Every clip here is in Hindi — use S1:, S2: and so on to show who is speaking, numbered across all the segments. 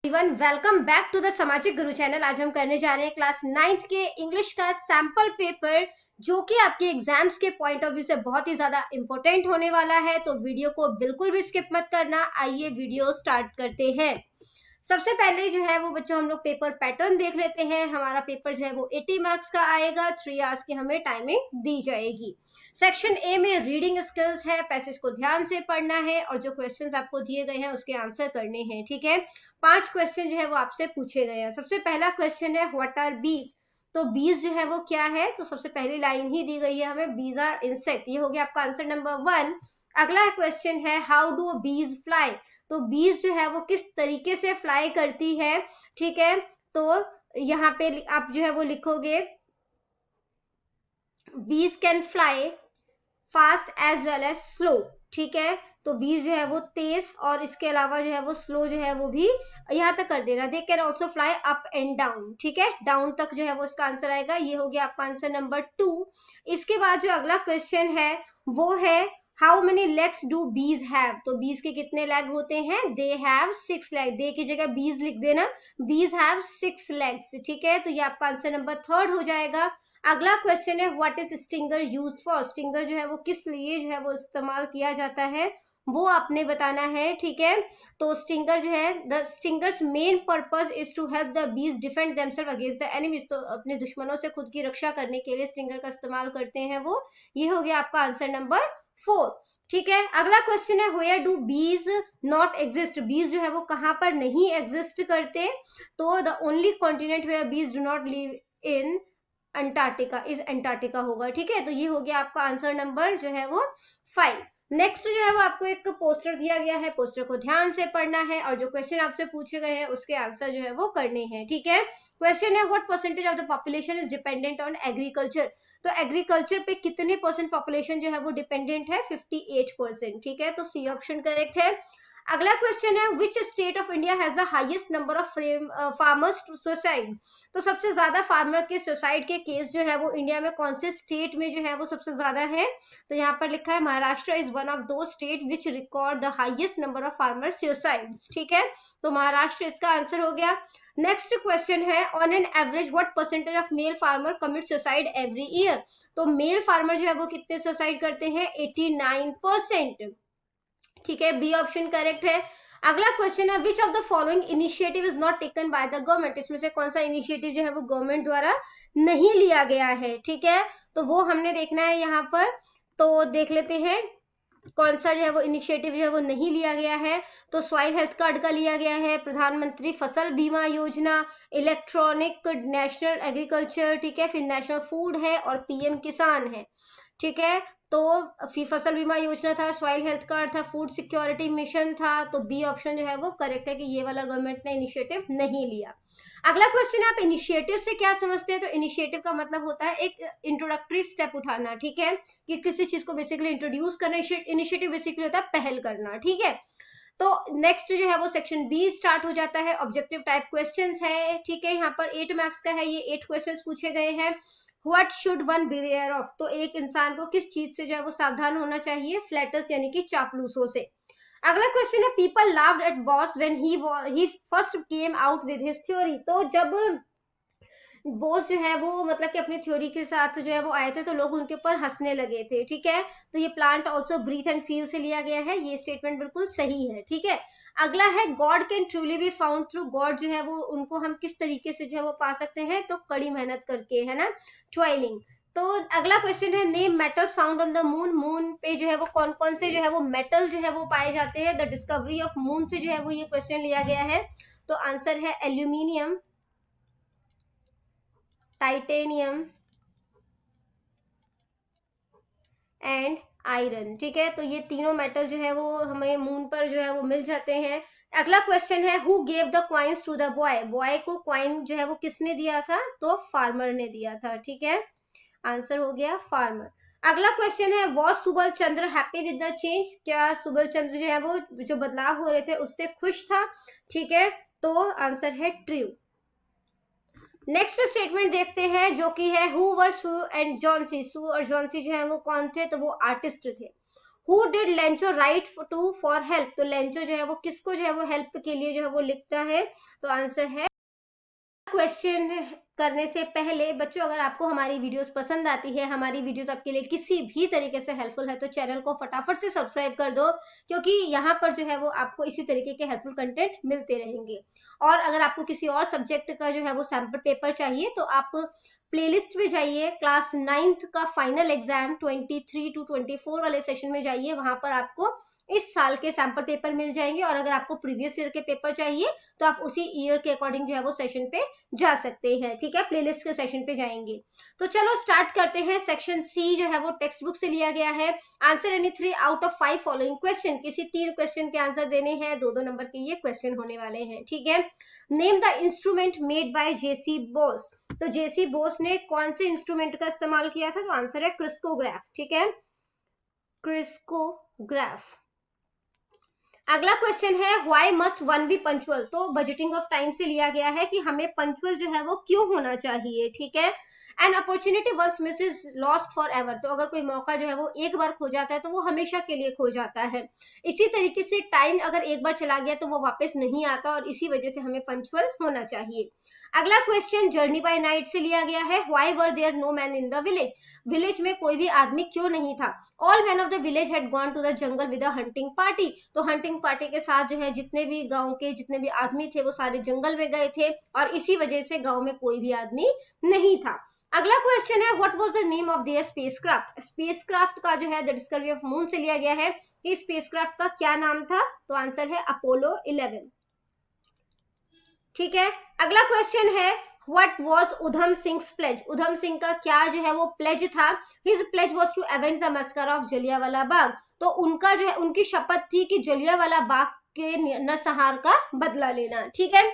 S1: Everyone, welcome back to the Samajik Guru channel. आज हम करने जा रहे हैं क्लास 9th के इंग्लिश का सैंपल पेपर, जो कि आपके एग्जाम्स के पॉइंट ऑफ व्यू से बहुत ही ज्यादा इंपॉर्टेंट होने वाला है। तो वीडियो को बिल्कुल भी स्किप मत करना। आइए वीडियो स्टार्ट करते हैं। सबसे पहले जो है वो बच्चों हम लोग पेपर पैटर्न देख लेते हैं। हमारा पेपर जो है वो 80 मार्क्स का आएगा। 3 आवर्स की हमें टाइमिंग दी जाएगी। सेक्शन ए में रीडिंग स्किल्स है, पैसेज को ध्यान से पढ़ना है और जो क्वेश्चंस आपको दिए गए हैं उसके आंसर करने हैं। ठीक है, 5 क्वेश्चन जो है वो आपसे पूछे गए हैं। सबसे पहला क्वेश्चन है व्हाट आर बीज। तो बीज जो है वो क्या है, तो सबसे पहली लाइन ही दी गई है हमें, बीज आर इंसेक्ट। ये हो गया आपका आंसर नंबर 1। अगला क्वेश्चन है हाउ डू बीज फ्लाई। तो बीज जो है वो किस तरीके से फ्लाई करती है। ठीक है, तो यहाँ पे आप जो है वो लिखोगे bees can fly fast as well as slow. ठीक है, तो बीज जो है वो तेज और इसके अलावा जो है वो स्लो जो है वो भी यहाँ तक कर देना। They can also fly up and down. ठीक है, डाउन तक जो है वो इसका आंसर आएगा। ये हो गया आपका आंसर नंबर 2। इसके बाद जो अगला क्वेश्चन है वो है हाउ मेनी लेग्स डू बीज हैव। तो बीज के कितने लेग होते हैं, दे हैव 6 लेग। दे की जगह बीज लिख देना, बीज हैव 6 लेग्स। ठीक है, तो ये आपका आंसर नंबर 3 हो जाएगा। अगला क्वेश्चन है what is stinger use for. Stinger जो है वो किस लिए जो है वो इस्तेमाल किया जाता है, वो आपने बताना है। ठीक है, तो स्टिंगर जो है, the stinger's main purpose is to help the bees defend themselves against the enemies. तो अपने दुश्मनों से खुद की रक्षा करने के लिए स्टिंगर का इस्तेमाल करते हैं वो। ये हो गया आपका आंसर नंबर 4। ठीक है, अगला क्वेश्चन है वेयर डू बीज नॉट एग्जिस्ट। बीज जो है वो कहाँ पर नहीं एग्जिस्ट करते। तो द ओनली कॉन्टिनेंट वेयर बीज do not live in Antarctica is Antarctica होगा। ठीक है, तो ये हो गया आपका आंसर नंबर जो है वो 5। नेक्स्ट जो है वो आपको एक पोस्टर दिया गया है, पोस्टर को ध्यान से पढ़ना है और जो क्वेश्चन आपसे पूछे गए हैं उसके आंसर जो है वो करने हैं। ठीक है, क्वेश्चन है what percentage of the population is dependent on agriculture. तो एग्रीकल्चर पे कितने परसेंट पॉपुलेशन जो है वो डिपेंडेंट है, 58%। ठीक है, तो सी ऑप्शन करेक्ट है। अगला क्वेश्चन है which state of India has the highest number of farmers to suicide. तो सबसे ज्यादा फार्मर के सुसाइड के केस जो है वो इंडिया में कौन से स्टेट में जो है वो सबसे ज्यादा है। तो यहाँ पर लिखा है महाराष्ट्र इज वन ऑफ दो state which record the highest number of farmer suicides. ठीक है, तो महाराष्ट्र इसका आंसर हो गया। नेक्स्ट क्वेश्चन है on an average what percentage of male farmer commit suicide every year. तो मेल फार्मर जो है वो कितने सुसाइड करते हैं, 89%। ठीक है, बी ऑप्शन करेक्ट है। अगला क्वेश्चन है which of the following initiative is not taken by the government. इसमें से कौन सा इनिशिएटिव जो है वो गवर्नमेंट द्वारा नहीं लिया गया है। ठीक है, तो वो हमने देखना है यहाँ पर। तो देख लेते हैं कौन सा जो है वो इनिशिएटिव जो है वो नहीं लिया गया है। तो सॉइल हेल्थ कार्ड का लिया गया है, प्रधानमंत्री फसल बीमा योजना, इलेक्ट्रॉनिक नेशनल एग्रीकल्चर, ठीक है, फिर नेशनल फूड है और पीएम किसान है। ठीक है, तो फसल बीमा योजना था, सॉइल हेल्थ कार्ड था, फूड सिक्योरिटी मिशन था। तो बी ऑप्शन जो है वो करेक्ट है कि ये वाला गवर्नमेंट ने इनिशिएटिव नहीं लिया। अगला क्वेश्चन है आप इनिशिएटिव से क्या समझते हैं। तो इनिशिएटिव का मतलब होता है एक इंट्रोडक्टरी स्टेप उठाना। ठीक है, कि किसी चीज को बेसिकली इंट्रोड्यूस करना। इनिशिएटिव बेसिकली होता है पहल करना। ठीक है, तो नेक्स्ट जो है वो सेक्शन बी स्टार्ट हो जाता है, ऑब्जेक्टिव टाइप क्वेश्चंस है। ठीक है, यहाँ पर 8 मार्क्स का है, ये 8 क्वेश्चंस पूछे गए हैं। What should one beware of. तो एक इंसान को किस चीज से जो है वो सावधान होना चाहिए, फ्लैटर्स यानी कि चापलूसों से। अगला क्वेश्चन है people laughed eight boss when he first came out with his theory. तो जब बोस जो है वो मतलब कि अपनी थ्योरी के साथ जो है वो आए थे तो लोग उनके ऊपर हंसने लगे थे। ठीक है, तो ये plant also breathe and feel से लिया गया है। ये स्टेटमेंट बिल्कुल सही है। ठीक है, अगला है God can truly be found through. God जो है वो उनको हम किस तरीके से जो है वो पा सकते हैं, तो कड़ी मेहनत करके, है ना, ट्वाइलिंग। तो अगला क्वेश्चन है name metals found on the moon. Moon पे जो है वो कौन कौन से जो है वो मेटल जो है वो पाए जाते हैं। द डिस्कवरी ऑफ मून से जो है वो ये क्वेश्चन लिया गया है। तो आंसर है एल्यूमिनियम, टाइटेनियम एंड आयरन। ठीक है, तो ये तीनों मेटल जो है वो हमें मून पर जो है वो मिल जाते हैं। अगला क्वेश्चन है who gave the coins to the boy. Boy को क्वाइन जो है वो किसने दिया था, तो फार्मर ने दिया था। ठीक है, आंसर हो गया फार्मर। अगला क्वेश्चन है was Subal Chandra happy with the change. क्या सुबल चंद्र जो है वो जो बदलाव हो रहे थे उससे खुश था। ठीक है, तो आंसर है ट्रू। नेक्स्ट स्टेटमेंट देखते हैं जो कि है who were Sue and Johnsy. Sue और जॉन्सी जो है वो कौन थे, तो वो आर्टिस्ट थे। Who did Lencho write to for help, तो लेंचो जो है वो किसको जो है वो हेल्प के लिए जो है वो लिखता है, तो आंसर है। क्वेश्चन करने से पहले बच्चों, अगर आपको हमारी वीडियोस पसंद आती है, हमारी वीडियोस आपके लिए किसी भी तरीके से हेल्पफुल है, तो चैनल को फटाफट से सब्सक्राइब कर दो, क्योंकि यहाँ पर जो है वो आपको इसी तरीके के हेल्पफुल कंटेंट मिलते रहेंगे। और अगर आपको किसी और सब्जेक्ट का जो है वो सैम्पल पेपर चाहिए, तो आप प्लेलिस्ट में जाइए, क्लास 9th का फाइनल एग्जाम 23 to 24 वाले सेशन में जाइए, वहां पर आपको इस साल के सैंपल पेपर मिल जाएंगे। और अगर आपको प्रीवियस ईयर के पेपर चाहिए, तो आप उसी ईयर के अकॉर्डिंग जो है वो सेशन पे जा सकते हैं, ठीक है, प्लेलिस्ट के सेशन पे जाएंगे। तो चलो स्टार्ट करते हैं। सेक्शन सी जो है वो टेक्स्ट बुक से लिया गया है। Answer any 3 out of 5 following question, किसी 3 क्वेश्चन के आंसर देने हैं, 2-2 नंबर के ये क्वेश्चन होने वाले हैं, ठीक है। Name the instrument made by J C Bose, तो जेसी बोस ने कौन से इंस्ट्रूमेंट का इस्तेमाल किया था, तो आंसर है क्रिस्कोग्राफ, ठीक है, क्रिस्कोग्राफ। अगला क्वेश्चन है why must one be punctual, तो बजटिंग ऑफ टाइम से लिया गया है कि हमें पंचुअल जो है वो क्यों होना चाहिए, ठीक है। An opportunity once miss is lost forever, तो अगर कोई मौका जो है वो एक बार खो जाता है तो वो हमेशा के लिए खो जाता है। इसी तरीके से टाइम अगर एक बार चला गया तो वो वापस नहीं आता, और इसी वजह से हमें पंचुअल होना चाहिए। अगला क्वेश्चन जर्नी बाय नाइट से लिया गया है। Why were there no man in the village, village में कोई भी आदमी क्यों नहीं था। All man of the village had gone to the jungle with a hunting party, तो हंटिंग पार्टी के साथ जो है जितने भी गांव के जितने भी आदमी थे वो सारे जंगल में गए थे, और इसी वजह से गांव में कोई भी आदमी नहीं था। अगला क्वेश्चन है what was the name of their spacecraft, spacecraft का जो है द डिस्कवरी ऑफ मून से लिया गया है कि स्पेसक्राफ्ट का क्या नाम था, तो आंसर है अपोलो 11, ठीक है। अगला क्वेश्चन है what was Udham Singh pledge, Udham Singh का क्या जो है वो प्लेज था, his pledge was to avenge the massacre of Jallianwala Bagh, तो उनका जो है उनकी शपथ थी कि जलियांवाला बाग के नरसंहार का बदला लेना, ठीक है।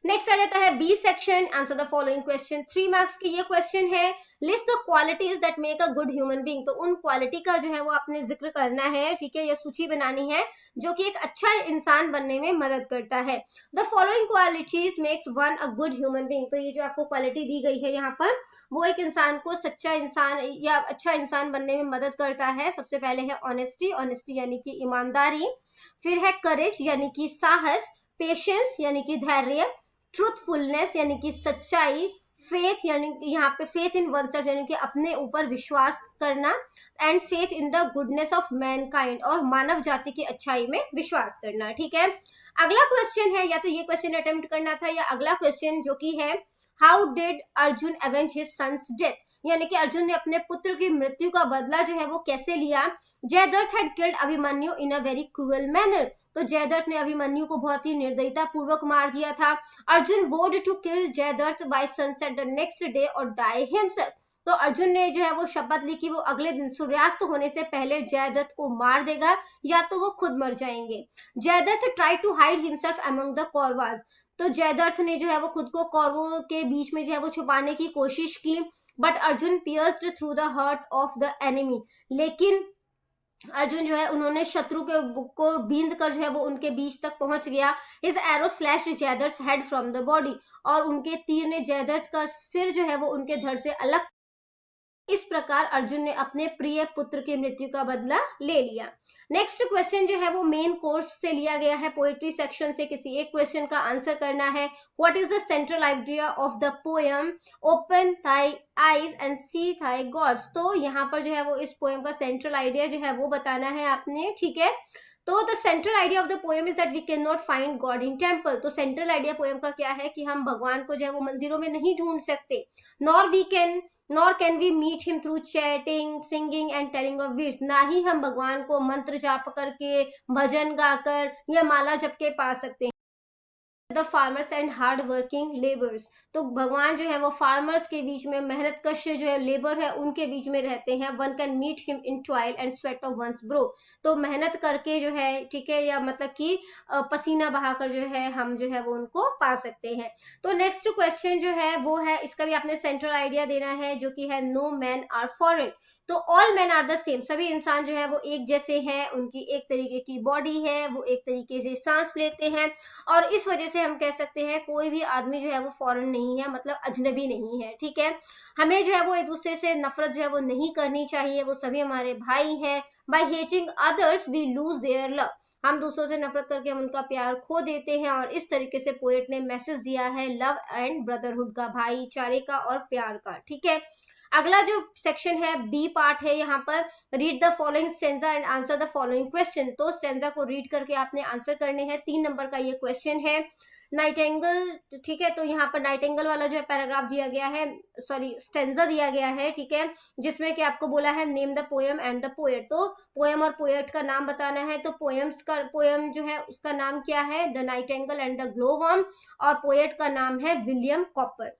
S1: नेक्स्ट आ जाता है B section, answer the following question, 3 marks की ये क्वेश्चन है। List the qualities that make a good human being, तो उन क्वालिटी का जो है वो आपने जिक्र करना है, ठीक है, ये सूची बनानी है जो कि एक अच्छा इंसान बनने में मदद करता है। The following qualities makes one a good human being, तो ये जो आपको क्वालिटी दी गई है यहाँ पर, वो एक इंसान को सच्चा इंसान या अच्छा इंसान बनने में मदद करता है। सबसे पहले है ऑनेस्टी, ऑनेस्टी यानी कि ईमानदारी, फिर है करेज यानी कि साहस, पेशेंस यानी कि धैर्य, ट्रूथफुलनेस यानी कि सच्चाई, फेथ यानी यहाँ पे फेथ इन वनसेल्फ यानी कि अपने ऊपर विश्वास करना, and faith in the goodness of Mankind, और मानव जाति की अच्छाई में विश्वास करना, ठीक है। अगला क्वेश्चन है, या तो ये क्वेश्चन अटेम्प्ट करना था, या अगला क्वेश्चन जो कि है how did Arjun avenge his son's death, यानी कि अर्जुन ने अपने पुत्र की मृत्यु का बदला जो है वो कैसे लिया। Jayadratha had killed Abhimanyu in a very cruel manner, तो जयद्रथ ने अभिमन्यु को बहुत ही निर्दयता पूर्वक मार दिया था। Arjun vowed to kill Jayadratha by sunset the next day or die himself, तो अर्जुन ने जो है वो शपथ ली कि वो अगले दिन सूर्यास्त होने से पहले जयद्रथ को मार देगा, या तो वो खुद मर जाएंगे। Jayadratha tried to hide himself among the Kauravas, तो जयद्रथ ने जो है वो खुद को कौरवों के बीच में जो है वो छुपाने की कोशिश की, but Arjun pierced through the heart of the enemy, लेकिन अर्जुन जो है उन्होंने शत्रु के को बींद कर जो है वो उनके बीच तक पहुंच गया। His arrow slashed Jayadrath's head from the body, और उनके तीर ने जयद्रथ का सिर जो है वो उनके धड़ से अलग। इस प्रकार अर्जुन ने अपने प्रिय पुत्र की मृत्यु का बदला ले लिया। नेक्स्ट क्वेश्चन जो है वो मेन कोर्स से लिया गया है, पोएट्री सेक्शन से किसी एक क्वेश्चन का आंसर करना है। What is the central idea of the poem open thy eyes and see thy gods, तो यहाँ पर जो है वो इस पोएम का सेंट्रल आइडिया जो है वो बताना है आपने, ठीक है। तो the central idea of the poem is that we can not find god in temple, तो सेंट्रल आइडिया पोएम का क्या है कि हम भगवान को जो है वो मंदिरों में नहीं ढूंढ सकते। Nor can we meet him through chatting singing and telling of words, ना ही हम भगवान को मंत्र जाप करके भजन गाकर या माला जप के पा सकते हैं। The farmers and hard working labours, तो भगवान जो है वो फार्मर्स के बीच में, मेहनत कश जो है लेबर है उनके बीच में रहते हैं। One can meet him in toil and sweat of one's brow, तो मेहनत करके जो है, ठीक है, या मतलब कि पसीना बहाकर जो है हम जो है वो उनको पा सकते हैं। तो नेक्स्ट क्वेश्चन जो है वो है, इसका भी आपने सेंट्रल आइडिया देना है जो कि है नो मैन आर फॉरेन, तो all man are the same, सभी इंसान जो है वो एक जैसे हैं, उनकी एक तरीके की बॉडी है, वो एक तरीके से सांस लेते हैं, और इस वजह से हम कह सकते हैं कोई भी आदमी जो है वो फॉरेन नहीं है, मतलब अजनबी नहीं है, ठीक है। हमें जो है वो एक दूसरे से नफरत जो है वो नहीं करनी चाहिए, वो सभी हमारे भाई हैं। By hating others we lose their love, हम दूसरों से नफरत करके हम उनका प्यार खो देते हैं। और इस तरीके से पोएट ने मैसेज दिया है लव एंड ब्रदरहुड का, भाईचारे का और प्यार का, ठीक है। अगला जो सेक्शन है बी पार्ट है, यहाँ पर read the following stanza and answer the following question. तो स्टेंजा को रीड करके आपने आंसर करने हैं। 3 नंबर का ये क्वेश्चन है। नाइटेंगल, ठीक है, तो यहाँ पर नाइटेंगल वाला जो है पैराग्राफ दिया गया है, सॉरी स्टेंजा दिया गया है, ठीक है, जिसमें कि आपको बोला है name the poem and the poet. तो पोएम और पोएट का नाम बताना है। तो पोएम जो है उसका नाम क्या है, the Nightingale and the glow-worm, और पोएट का नाम है William copper.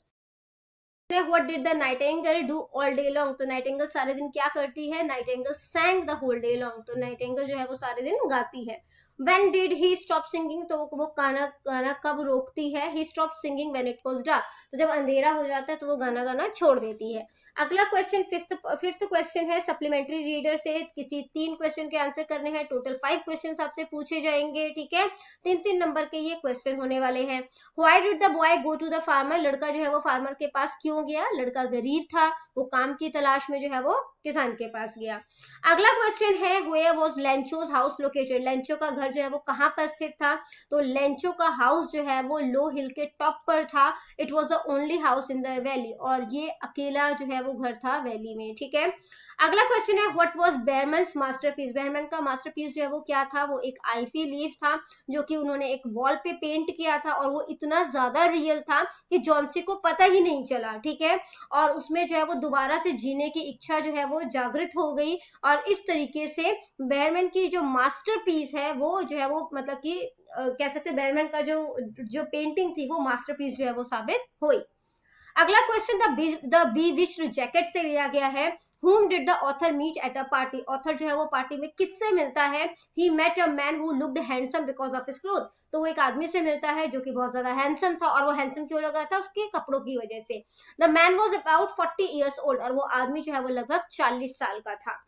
S1: What did the nightingale do all day long? तो नाइटेंगल सारे दिन क्या करती है, Nightingale sang the whole day long, तो नाइटेंगल जो है वो सारे दिन गाती है। When did he stop singing? तो वो गाना कब रोकती है, he stopped singing when it was dark, तो जब अंधेरा हो जाता है तो वो गाना गाना छोड़ देती है। अगला क्वेश्चन फिफ्थ क्वेश्चन है, सप्लीमेंट्री रीडर से किसी 3 क्वेश्चन के आंसर करने हैं। टोटल 5 क्वेश्चन आपसे पूछे जाएंगे, ठीक है, 3-3 नंबर के ये क्वेश्चन होने वाले हैं। Why did the boy go to the farmer? लड़का जो है वो फार्मर के पास क्यों गया, लड़का गरीब था, वो काम की तलाश में जो है वो किसान के पास गया। अगला क्वेश्चन है where was Lencho's house located? Lencho का घर जो है वो कहाँ पर स्थित था? तो लेंचो का हाउस जो है वो लो हिल के टॉप पर था। It was the only house in the valley, और ये अकेला जो है वो घर था वैली में, ठीक है। अगला क्वेश्चन है व्हाट वाज बेरमन्स मास्टरपीस? बेरमन का मास्टरपीस जो है वो क्या था, वो एक आईवी लीफ था जो कि उन्होंने एक वॉल पे पेंट किया था, और वो इतना ज्यादा रियल था कि जॉन्सी को पता ही नहीं चला, ठीक है, और उसमें जो है वो दोबारा से जीने की इच्छा जो है वो जागृत हो गई, और इस तरीके से बेरमन की जो मास्टरपीस है वो जो है वो मतलब कि कह सकते हैं बेरमन का जो पेंटिंग थी वो मास्टरपीस जो है वो साबित हुई। अगला question the bewitched jacket से लिया गया है। Whom did the author meet at a party? Author जो है वो पार्टी में किससे मिलता है? He met a man who looked handsome because of his clothes. तो वो एक आदमी से मिलता है जो कि बहुत ज्यादा हैंडसम था, और वो हैंडसम क्यों लगा था, उसके कपड़ों की वजह से। The man was about 40 years old, और वो आदमी जो है वो लगभग 40 साल का था।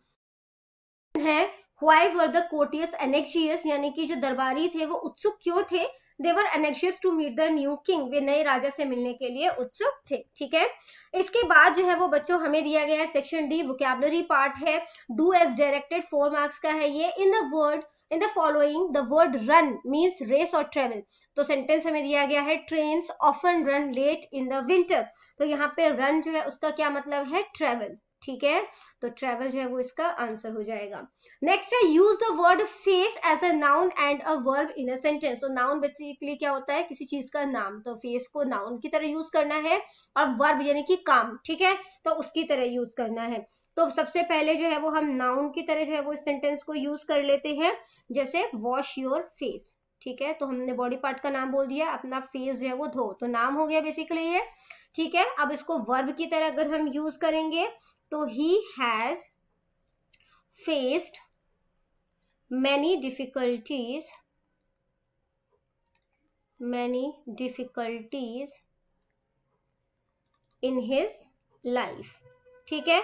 S1: है why were the courtiers anxious? यानी कि जो दरबारी थे वो उत्सुक क्यों थे? They were anxious to meet the new king. वे नए राजा से मिलने के लिए उत्सुक थे, ठीक है। इसके बाद जो है वो बच्चों हमें दिया गया है सेक्शन डी, वोकैबुलरी पार्ट है। डू एज डायरेक्टेड, 4 मार्क्स का है ये। In the following the word run means race और ट्रेवल। तो सेंटेंस हमें दिया गया है trains often run late in the winter. तो यहाँ पे रन जो है उसका क्या मतलब है, ट्रेवल, ठीक है, तो ट्रेवल जो है वो इसका आंसर हो जाएगा। नेक्स्ट है use the word face as a noun and a verb in a sentence. तो नाउन बेसिकली क्या होता है, किसी चीज का नाम, तो फेस को नाउन की तरह यूज करना है, और वर्ब यानी कि काम, ठीक है, तो उसकी तरह यूज करना है। तो सबसे पहले जो है वो हम नाउन की तरह जो है वो इस सेंटेंस को यूज कर लेते हैं, जैसे वॉश योर फेस, ठीक है, तो हमने बॉडी पार्ट का नाम बोल दिया, अपना फेस जो है वो धो, तो नाम हो गया बेसिकली ये, ठीक है। अब इसको वर्ब की तरह अगर हम यूज करेंगे तो he has faced many difficulties in his life, ठीक है।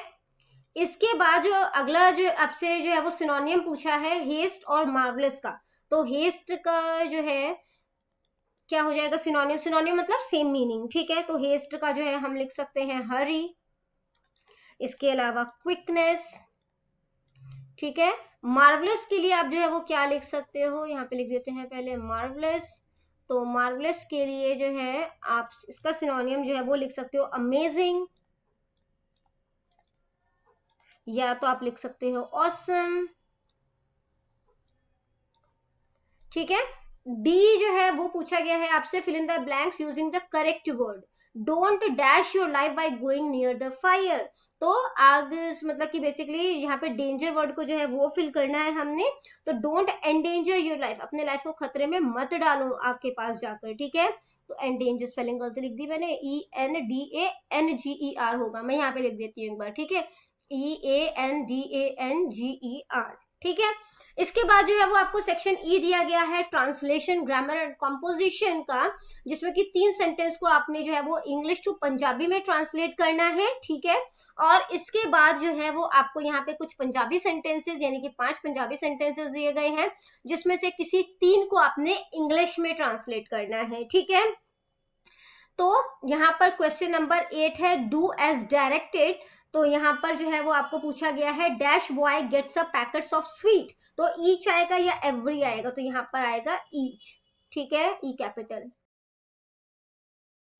S1: इसके बाद जो अगला जो आपसे जो है वो सिनोनियम पूछा है हेस्ट और मार्वलस का। तो हेस्ट का जो है क्या हो जाएगा, सिनोनियम मतलब सेम मीनिंग, ठीक है। तो हेस्ट का जो है हम लिख सकते हैं हरी, इसके अलावा क्विकनेस, ठीक है। मार्वलस के लिए आप जो है वो क्या लिख सकते हो, यहाँ पे लिख देते हैं पहले मार्वलस। तो मार्वलस के लिए जो है आप इसका सिनोनियम जो है वो लिख सकते हो अमेजिंग, या तो आप लिख सकते हो ऑसम, ठीक है। डी जो है वो पूछा गया है आपसे fill in the blanks using the correct word. Don't dash your life by going near the fire. तो आग मतलब कि बेसिकली यहाँ पे डेंजर वर्ड को जो है वो फिल करना है हमने। तो डोंट एंडेंजर योर लाइफ, अपने लाइफ को खतरे में मत डालो आग के पास जाकर, ठीक है। तो एंडेंजर स्पेलिंग गलती लिख दी मैंने, ENDANGER होगा, मैं यहाँ पे लिख देती हूँ एक बार, ठीक है, EANDANGER, ठीक है। इसके बाद जो है वो आपको सेक्शन ई दिया गया है ट्रांसलेशन, ग्रामर एंड कंपोजिशन का, जिसमें कि 3 सेंटेंस को आपने जो है वो इंग्लिश टू पंजाबी में ट्रांसलेट करना है, ठीक है। और इसके बाद जो है वो आपको यहाँ पे कुछ पंजाबी सेंटेंसेस यानी कि 5 पंजाबी सेंटेंसेस दिए गए हैं, जिसमें से किसी 3 को आपने इंग्लिश में ट्रांसलेट करना है, ठीक है। तो यहाँ पर क्वेश्चन नंबर 8 है डू एज डायरेक्टेड। तो यहाँ पर जो है वो आपको पूछा गया है dash boy gets a packets of sweet, तो ईच आएगा या एवरी आएगा, तो यहाँ पर आएगा ईच, ठीक है, ई कैपिटल।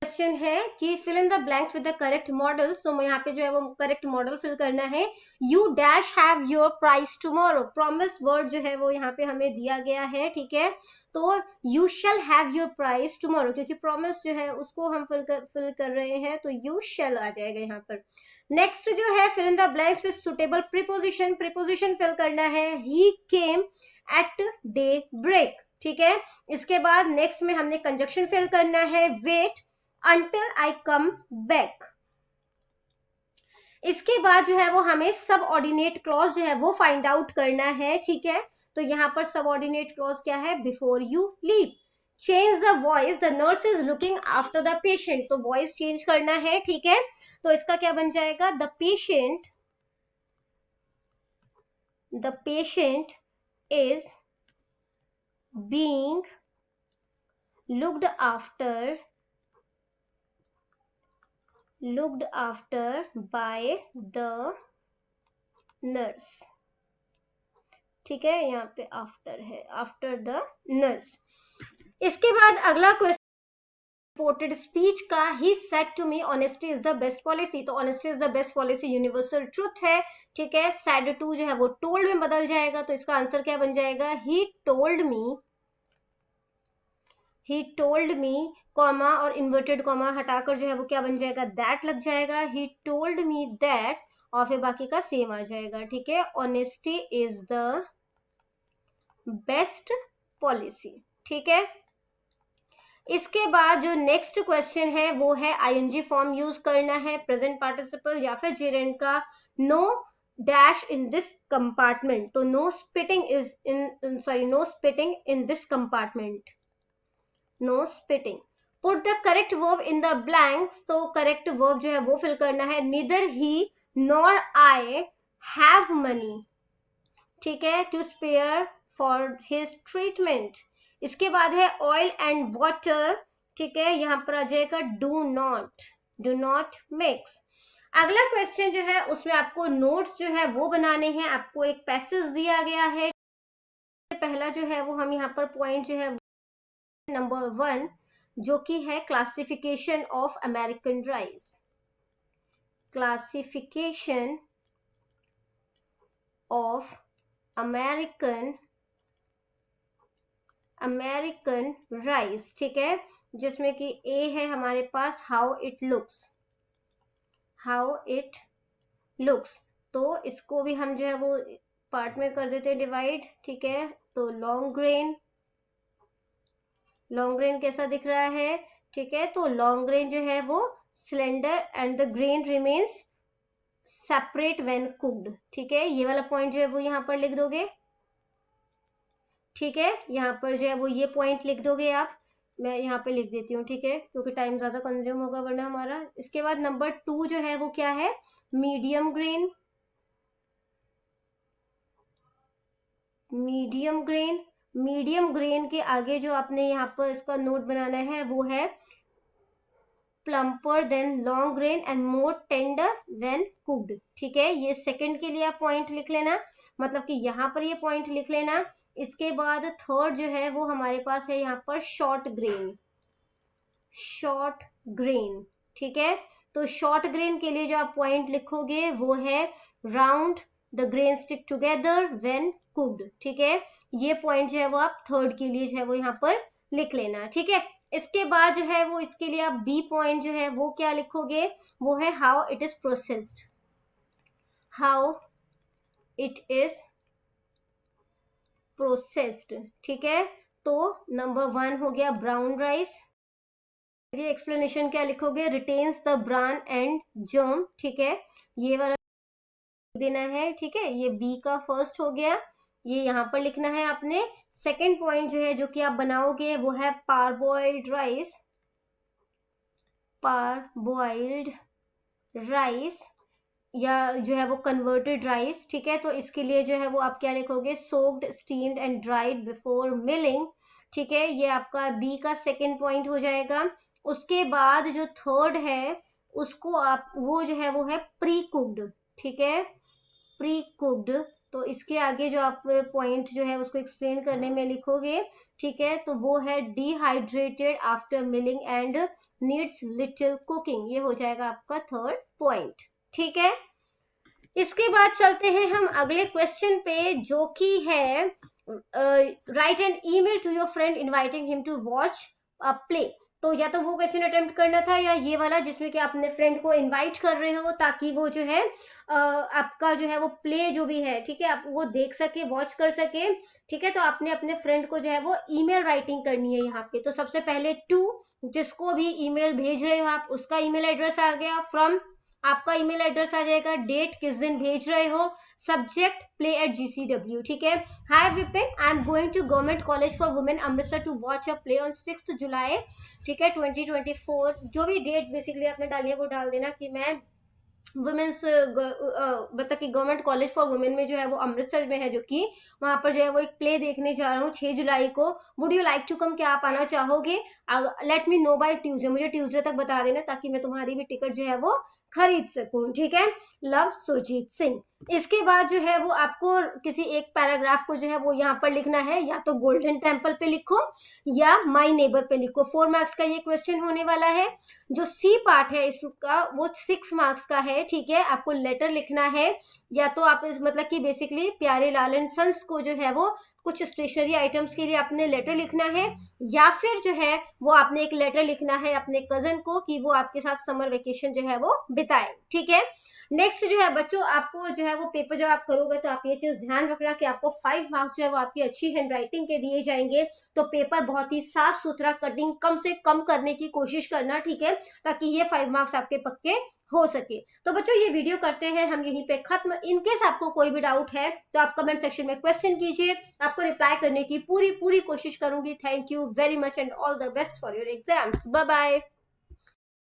S1: क्वेश्चन है कि fill in the blanks with the correct modals, तो यहाँ पे जो है वो करेक्ट मॉडल फिल करना है। You dash have your prize tomorrow, promise word जो है वो यहाँ पे हमें दिया गया है, ठीक है। तो you shall have your prize tomorrow, क्योंकि प्रॉमिस जो है उसको हम फिल कर रहे हैं, तो यू शैल आ जाएगा यहाँ पर। नेक्स्ट जो है fill in the blanks with suitable preposition, preposition fill करना है। He came at daybreak, ठीक है। इसके बाद नेक्स्ट में हमने कंजक्शन फिल करना है, wait until I come back। इसके बाद जो है वो हमें सब ऑर्डिनेट क्लॉज जो है वो फाइंड आउट करना है, ठीक है। तो यहाँ पर सब ऑर्डिनेट क्लॉज क्या है, before you leave. Change the voice, the nurse is looking after the patient, तो वॉइस चेंज करना है, ठीक है। तो इसका क्या बन जाएगा, the patient is being looked after by the nurse, ठीक है। यहाँ पे आफ्टर है, आफ्टर द नर्स। इसके बाद अगला क्वेश्चन रिपोर्टेड स्पीच का, he said to me honesty is the best policy, तो honesty is the best policy universal truth है, ठीक है। सेड टू जो है वो टोल्ड में बदल जाएगा, तो इसका आंसर क्या बन जाएगा, ही टोल्ड मी कॉमा और इन्वर्टेड कॉमा हटाकर जो है वो क्या बन जाएगा, दैट लग जाएगा। ही टोल्ड मी दैट, और फिर बाकी का सेम आ जाएगा, ठीक है। Honesty is the best policy, ठीक है। इसके बाद जो नेक्स्ट क्वेश्चन है वो है आईएनजी फॉर्म यूज करना है, प्रेजेंट पार्टिसिपल या फिर जेरेंड का। No dash in this compartment, तो no spitting in this compartment, no spitting. Put the correct verb in the blanks, तो करेक्ट वर्ब जो है वो फिल करना है। Neither he nor I have money, ठीक है, to spare for his treatment. इसके बाद है ऑयल एंड वाटर, ठीक है, यहाँ पर आ जाएगा डू नॉट मिक्स। अगला क्वेश्चन जो है उसमें आपको नोट्स जो है वो बनाने हैं, आपको एक पैसेज दिया गया है। पहला जो है वो हम यहाँ पर पॉइंट जो है नंबर 1 जो कि है classification of American rice, classification of American rice, ठीक है, जिसमें कि ए है हमारे पास हाउ इट लुक्स, तो इसको भी हम जो है वो पार्ट में कर देते हैं डिवाइड, ठीक है। तो लॉन्ग ग्रेन कैसा दिख रहा है, ठीक है। तो लॉन्ग ग्रेन जो है वो slender and the grain remains separate when cooked, ठीक है। ये वाला पॉइंट जो है वो यहाँ पर लिख दोगे, ठीक है। यहाँ पर जो है वो ये पॉइंट लिख दोगे आप, मैं यहाँ पे लिख देती हूँ, ठीक है, क्योंकि टाइम ज्यादा कंज्यूम होगा वरना हमारा। इसके बाद नंबर 2 जो है वो क्या है, मीडियम ग्रेन के आगे जो आपने यहाँ पर इसका नोट बनाना है वो है plumper than long grain and more tender when cooked, ठीक है। ये सेकंड के लिए आप पॉइंट लिख लेना, मतलब कि यहाँ पर ये पॉइंट लिख लेना। इसके बाद थर्ड जो है वो हमारे पास है यहाँ पर शॉर्ट ग्रेन, ठीक है। तो शॉर्ट ग्रेन के लिए जो आप पॉइंट लिखोगे वो है round the grain stick together when cooked, ठीक है। ये पॉइंट जो है वो आप थर्ड के लिए जो है वो यहाँ पर लिख लेना, ठीक है। इसके बाद जो है वो इसके लिए आप बी पॉइंट जो है वो क्या लिखोगे, वो है हाउ इट इज प्रोसेस्ड, ठीक है। तो नंबर 1 हो गया ब्राउन राइस। ये एक्सप्लेनेशन क्या लिखोगे, retains the bran and germ, ठीक है, ये वाला देना है, ठीक है। ये बी का फर्स्ट हो गया। ये यहाँ पर लिखना है आपने। सेकेंड पॉइंट जो है जो कि आप बनाओगे वो है पारबॉइल्ड राइस, पारबॉइल्ड राइस या जो है वो कन्वर्टेड राइस, ठीक है। तो इसके लिए जो है वो आप क्या लिखोगे, soaked, steamed and dried before milling, ठीक है। ये आपका बी का सेकेंड पॉइंट हो जाएगा। उसके बाद जो थर्ड है उसको आप वो जो है वो है प्री कुक्ड, ठीक है, प्री कुक्ड। तो इसके आगे जो आप पॉइंट जो है उसको एक्सप्लेन करने में लिखोगे, ठीक है, तो वो है dehydrated after milling and needs little cooking, ये हो जाएगा आपका थर्ड पॉइंट, ठीक है। इसके बाद चलते हैं हम अगले क्वेश्चन पे जो कि है write an email to your friend inviting him to watch a play. तो या तो वो क्वेश्चन अटेम्प्ट करना था या ये वाला जिसमें कि आप अपने फ्रेंड को इनवाइट कर रहे हो ताकि वो जो है आपका जो है वो प्ले जो भी है, ठीक है, आप वो देख सके, वॉच कर सके, ठीक है। तो आपने अपने फ्रेंड को जो है वो ईमेल राइटिंग करनी है यहाँ पे। तो सबसे पहले टू, जिसको भी ईमेल भेज रहे हो आप उसका ईमेल एड्रेस आ गया, फ्रॉम आपका ईमेल एड्रेस आ जाएगा, डेट किस दिन भेज रहे हो, सब्जेक्ट play@gcw, ठीक है। Hi Vipin, I am going to government college for women Amritsar to watch a play on 6 July, ठीक है, 2024। जो भी डेट बेसिकली आपने डाली है वो डाल देना कि मैं वुमेन्स मतलब कि गवर्नमेंट कॉलेज फॉर वुमेन में जो है वो अमृतसर में है, जो कि वहां पर जो है वो एक प्ले देखने जा रहा हूँ 6 जुलाई को। Would you like to come, क्या आप आना चाहोगे? Let me know by Tuesday, मुझे ट्यूसडे तक बता देना ताकि मैं तुम्हारी भी टिकट जो है वो खरीद सकूं, ठीक है। लव, सुरजीत सिंह। इसके बाद जो है वो आपको किसी एक पैराग्राफ को जो है वो यहाँ पर लिखना है, या तो गोल्डन टेम्पल पे लिखो या माई नेबर पे लिखो। 4 मार्क्स का ये क्वेश्चन होने वाला है। जो सी पार्ट है इसका वो 6 मार्क्स का है, ठीक है। आपको लेटर लिखना है, या तो आप मतलब कि बेसिकली प्यारे लाल एंड सन्स को जो है वो कुछ स्टेशनरी आइटम्स के लिए आपने लेटर लिखना है, या फिर जो है वो आपने एक लेटर लिखना है अपने कजन को कि वो आपके साथ समर वेकेशन जो है वो बिताए, ठीक है। नेक्स्ट जो है बच्चों, आपको जो है वो पेपर जब आप करोगे तो आप ये चीज ध्यान रखना कि आपको 5 मार्क्स जो है वो आपकी अच्छी हैंड राइटिंग के दिए जाएंगे। तो पेपर बहुत ही साफ सुथरा, कटिंग कम से कम करने की कोशिश करना, ठीक है, ताकि ये 5 मार्क्स आपके पक्के हो सके। तो बच्चों ये वीडियो करते हैं हम यहीं पे खत्म। इनकेस आपको कोई भी डाउट है तो आप कमेंट सेक्शन में क्वेश्चन कीजिए, आपको रिप्लाई करने की पूरी कोशिश करूंगी। Thank you very much and all the best for your exams. Bye bye.